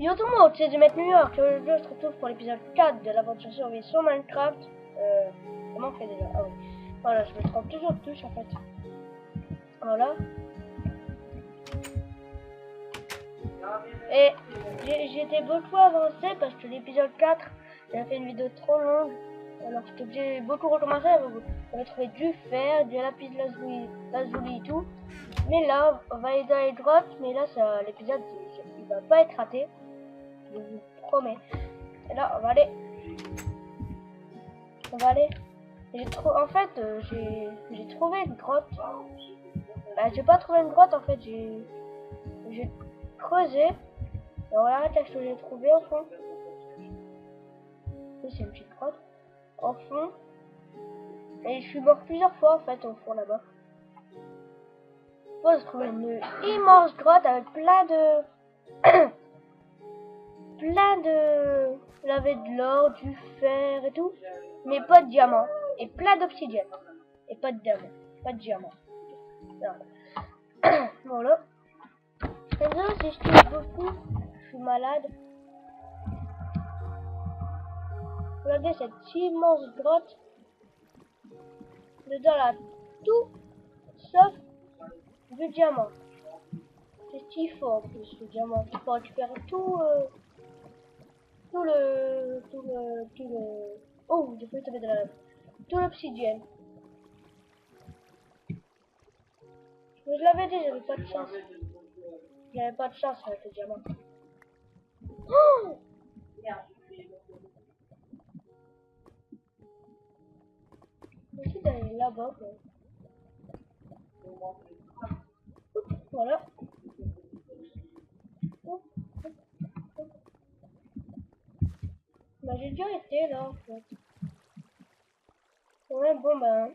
Yo tout le monde, c'est Demet New York. Je se retrouve pour l'épisode 4 de l'aventure survie sur Minecraft. Comment on fait déjà? Ah oui. Voilà, je me trompe toujours de touche en fait. Voilà. Et j'étais beaucoup avancé parce que l'épisode 4, j'ai fait une vidéo trop longue. Alors j'étais obligé de beaucoup recommencer. J'avais trouvé du fer, du lapis lazuli et tout. Mais là, on va aller dans les grottes. Mais là, l'épisode, il va pas être raté. Je vous promets. Et là, on va aller. En fait, j'ai trouvé une grotte. Bah, j'ai pas trouvé une grotte en fait. J'ai creusé. Et voilà, qu'est-ce que j'ai trouvé au fond. Oui, c'est une petite grotte. Au fond. Et je suis mort plusieurs fois en fait au fond là-bas. Bon, j'ai trouvé une immense grotte avec plein de il y avait de l'or, du fer et tout, mais pas de diamants. Et plein d'obsidienne. Et pas de diamants. Pas de diamants. Voilà. Désolé si je touche beaucoup. Je suis malade. Regardez cette immense grotte. Dedans là, tout sauf du diamant. C'est ce qu'il faut en plus, le diamant. Tu peux récupérer tout le... Oh, j'ai failli tomber de la lave. Tout l'obsidienne. Je l'avais dit, j'avais pas de chance. J'avais pas de chance avec le diamant. Oh, j'essaie d'aller là-bas. Voilà. Bah, j'ai déjà été là en fait. Ouais, bon bah.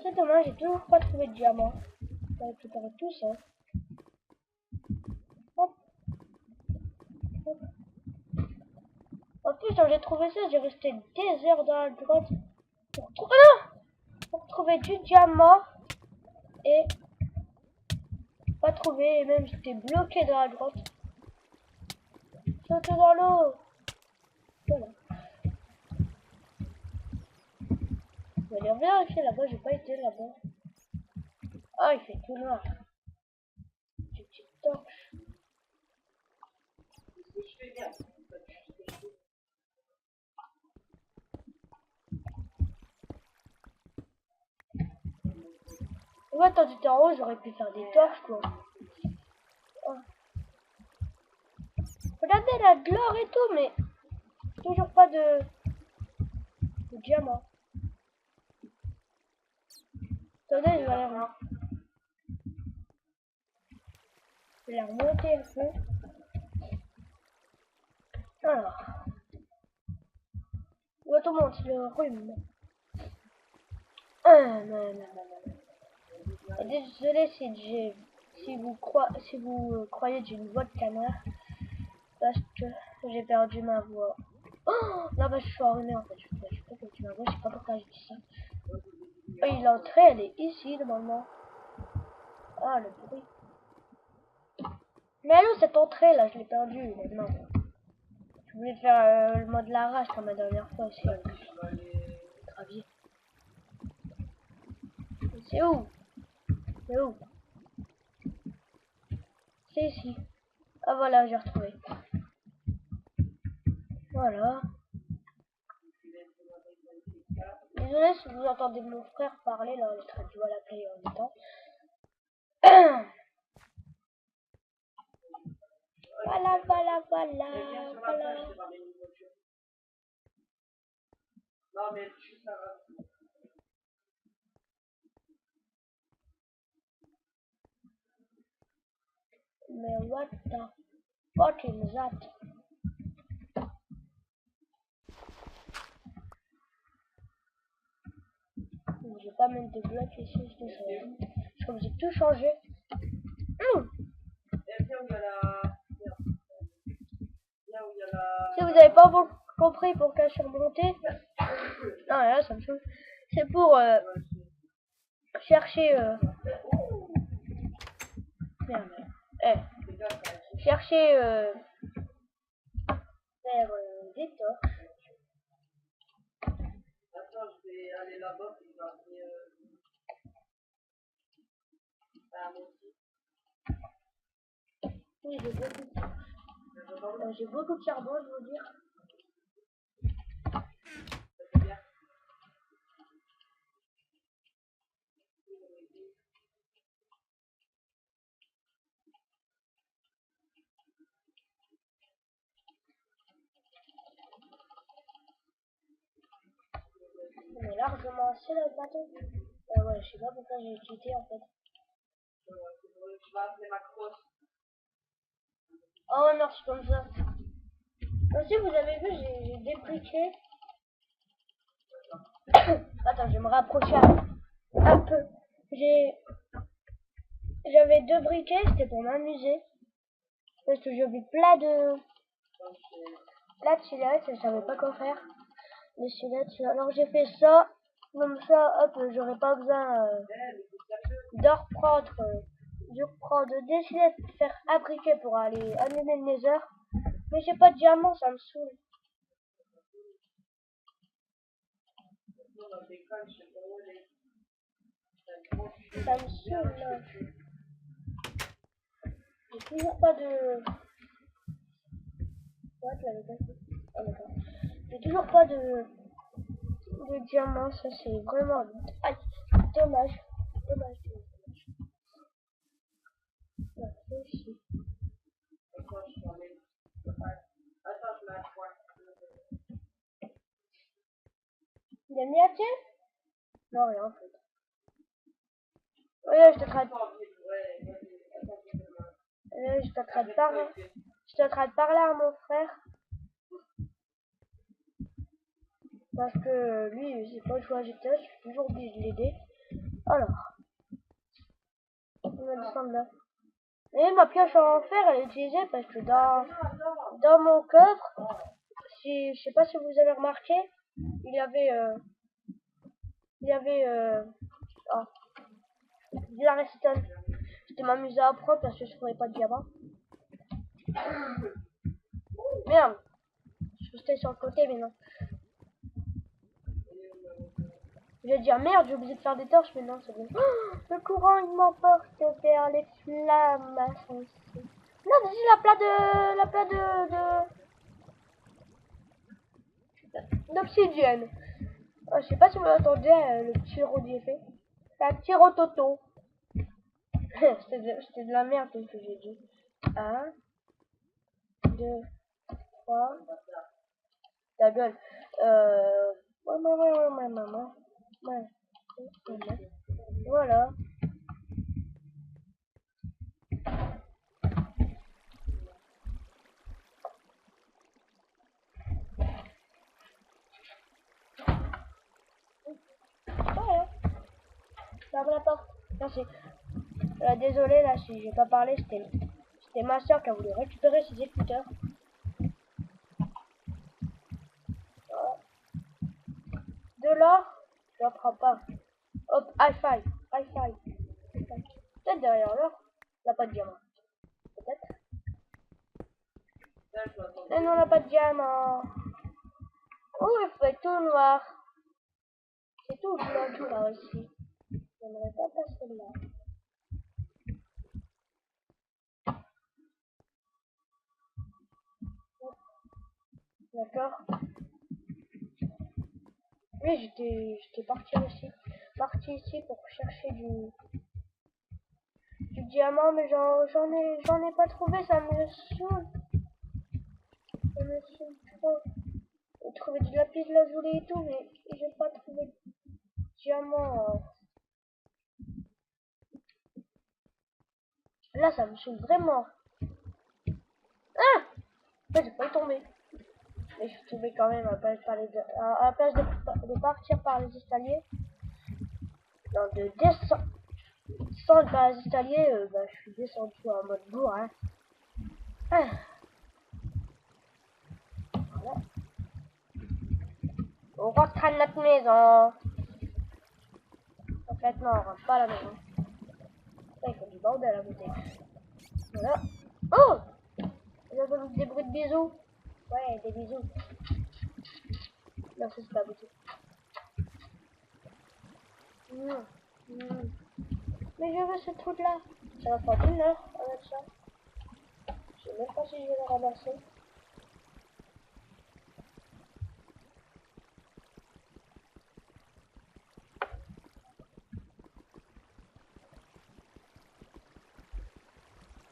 C'est dommage, j'ai toujours pas trouvé de diamant. On va récupérer tout ça. Hop. Hop. En plus, quand j'ai trouvé ça, j'ai resté des heures dans la grotte pour trouver du diamant et pas trouver. Et même j'étais bloqué dans la grotte. Saute dans l'eau. Voilà. Je vais aller vérifier là-bas, j'ai pas été là-bas. Ah, il fait tout noir. J'ai une petite torche. Ouais, quand j'étais en haut, j'aurais pu faire des torches quoi. Oh. Regardez la de l'or et tout, mais toujours pas de diamant. Attendez, je vais la remonter un peu. Alors. Ouais, tout le monde, c'est le rhume. Non. Désolé si vous croyez que j'ai une voix de canard. Parce que j'ai perdu ma voix. Oh, là bah je suis enrhumé en fait. Je peux pas perdu ma voix, je sais pas pourquoi je dis ça. Et l'entrée elle est ici normalement. Ah le bruit. Mais allô cette entrée là, je l'ai perdue maintenant. Je voulais faire le mode la rage comme la dernière fois aussi. Gravier. C'est où? C'est où? C'est ici. Ah voilà, j'ai retrouvé. Voilà. Désolé si vous entendez mon frère parler là, je traduis à la play en même temps. Voilà. Mais what the fuck is that? Je vais pas mettre de blocs ici, je comme j'ai tout changé. Si vous n'avez pas compris pourquoi je suis remonté, non là ça me saoule. C'est pour chercher merde. Chercher faire des torches. Attends, je vais aller là-bas, puis je vais amener à Monty. Oui, j'ai beaucoup de charbon, je veux dire. C'est bien. On est largement assez le bateau. Ouais, je sais pas pourquoi j'ai quitté en fait. Je vais appeler ma crosse. Oh non, c'est comme ça. Aussi, vous avez vu, j'ai débriqué. Attends, je vais me rapprocher un peu. J'avais 2 briquets, c'était pour m'amuser. Parce que j'avais plein de cigarettes, je savais pas quoi faire. Les cigarettes, alors j'ai fait ça. Comme ça, hop, j'aurais pas besoin de reprendre des cigarettes, de faire un briquet pour aller allumer le nether. Mais j'ai pas de diamant, ça me saoule. Ça me saoule là. J'ai toujours pas de... Ouais, tu l'avais pas fait. Ah, d'accord. J'ai toujours pas de diamant, ça c'est vraiment... Aïe, dommage. Dommage. Ouais, c'est ici. Il a mis à pied? Non, rien en fait. Ouais, je te traite. Je te traite par... Je te traite par là à mon frère. Parce que lui, c'est pas le choix GTA, je suis toujours obligé de l'aider. Alors, on va descendre là. Et ma pioche en fer, elle est utilisée parce que dans mon coffre, si, je sais pas si vous avez remarqué, il y avait oh, de la redstone. J'étais m'amuser à apprendre parce que je trouvais pas de diamant. Merde, je restais sur le côté mais non. Je vais dire merde, j'ai oublié de faire des torches, mais non, c'est bon. Oh, le courant, il m'emporte vers les flammes. Non, mais c'est la plat d'obsidienne. Je sais pas si vous entendez le petit rodier fait. C'est un petit rototo. C'était de la merde ce que j'ai dit. 1, 2, 3. Ta gueule. Ouais. Voilà. Voilà. Ferme la porte. Merci. Désolé là si j'ai pas parlé, c'était ma soeur qui a voulu récupérer ses écouteurs. Voilà. De là, je ne prends pas. Hop, high five. High five. Peut-être derrière l'or, il n'a pas de diamant. Peut-être. Et non, on n'a pas de diamant. Oh, il fait tout noir. C'est tout blanc là aussi. J'aimerais pas passer là. D'accord. Oui, j'étais parti ici pour chercher du diamant, mais j'en ai pas trouvé, ça me saoule. Ça me saoule trop. J'ai trouvé du lapis lazuli et tout, mais j'ai pas trouvé de diamant. Là, ça me saoule vraiment. Ah! J'ai pas tombé. Mais je suis tombé quand même à la place de partir par les escaliers. Non, de descendre par les escaliers, je suis descendu en mode bourrin. Ah. Voilà. On rentre à notre maison. En fait, non, on rentre pas à la maison. Ça, il faut du bordel à côté. Voilà. Oh! J'ai entendu des bruits de bisous. Ouais, des bisous. Non, c'est pas bisous. Non. Non. Mais je veux ce truc là. Ça va prendre 1 heure avec ça. Je sais même pas si je vais le ramasser.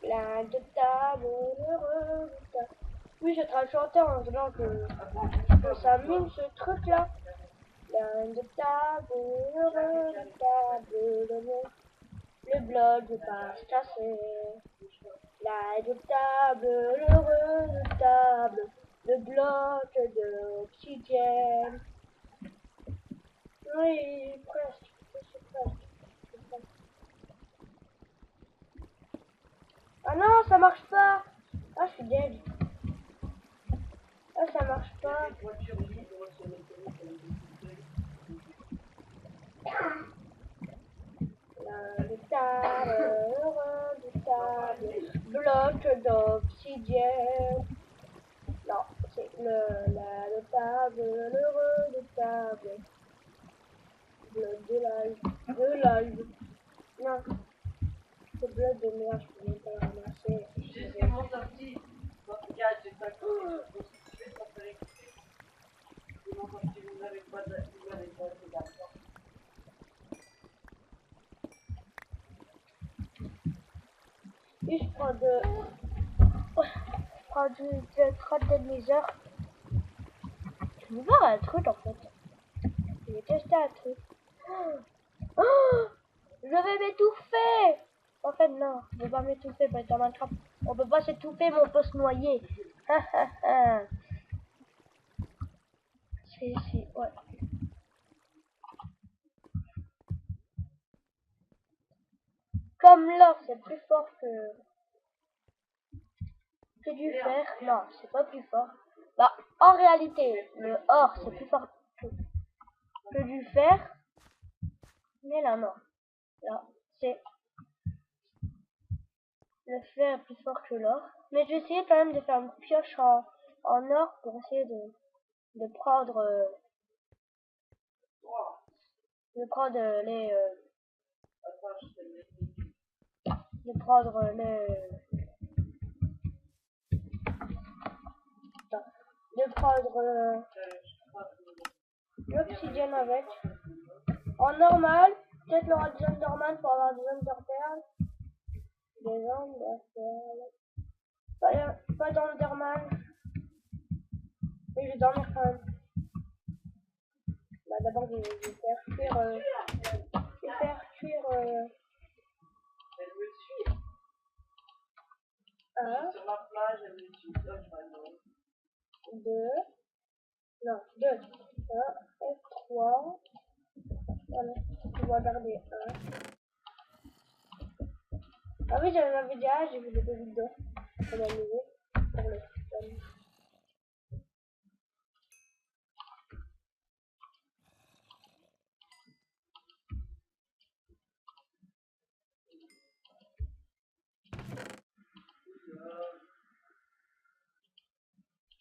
Plein de tables, heureux de tables. Oui, je suis en train de chanter en disant que ça mine ce truc là. Plein de tables, heureux de tables, le bloc de pas se casser. Plein de tables, heureux de tables, le bloc d'oxygène. Oui, presque, presque. Ah non, ça marche pas. Ah, je suis dead. Ah, ça marche pas. Le table, heureux de table, bloc d'oxygène. Non, c'est le table, l'heureux de table, bloc de live. Non, c'est bloc de merde, je peux même pas le ramasser. J'ai vraiment sorti. Regarde, j'ai pas compris. Je vais t'en faire écouter. Ils m'ont sorti, vous n'avez pas d'argent. Et je prends du trade de misère. Je vais voir un truc en fait. Je vais tester un truc. Oh, je vais m'étouffer. En fait non, je vais pas m'étouffer parce que dans Minecraft, on peut pas s'étouffer mais on peut se noyer. Si, ouais. Comme l'or c'est plus fort que du fer. Non, c'est pas plus fort. Bah, en réalité, le or c'est plus fort que du fer. Mais là, non. Là, c'est le fer est plus fort que l'or. Mais je vais essayer quand même de faire une pioche en or pour essayer de prendre les de prendre de prendre l'obsidienne avec. En normal, peut-être l'aura des Enderman pour avoir des Enderperles. Des Enderperles. Pas d'Enderman. Mais je vais dormir quand même. Bah d'abord je vais faire cuire Elle me suit. un, Sur ma plage, elle me suit. deux, non, deux, un et trois. Voilà, on va garder un. Ah oui, j'en avais déjà, j'ai vu des vidéos. On va m'amuser pour le fun.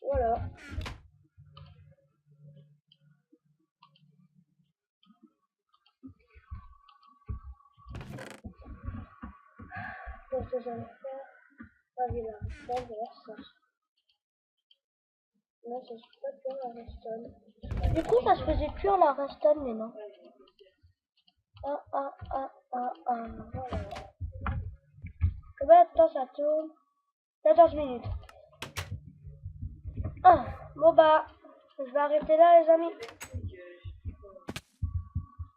Voilà. Qu'est-ce que j'allais faire? Ah oui, la redstone, je vais faire ça. Non, ça se fait pas la redstone. Du coup, ça se faisait cuire la redstone, mais non. Voilà. Combien de temps ça tourne? 14 minutes. Ah, bon bah, je vais arrêter là les amis.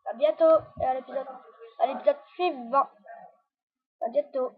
À bientôt et à l'épisode suivant. À bientôt.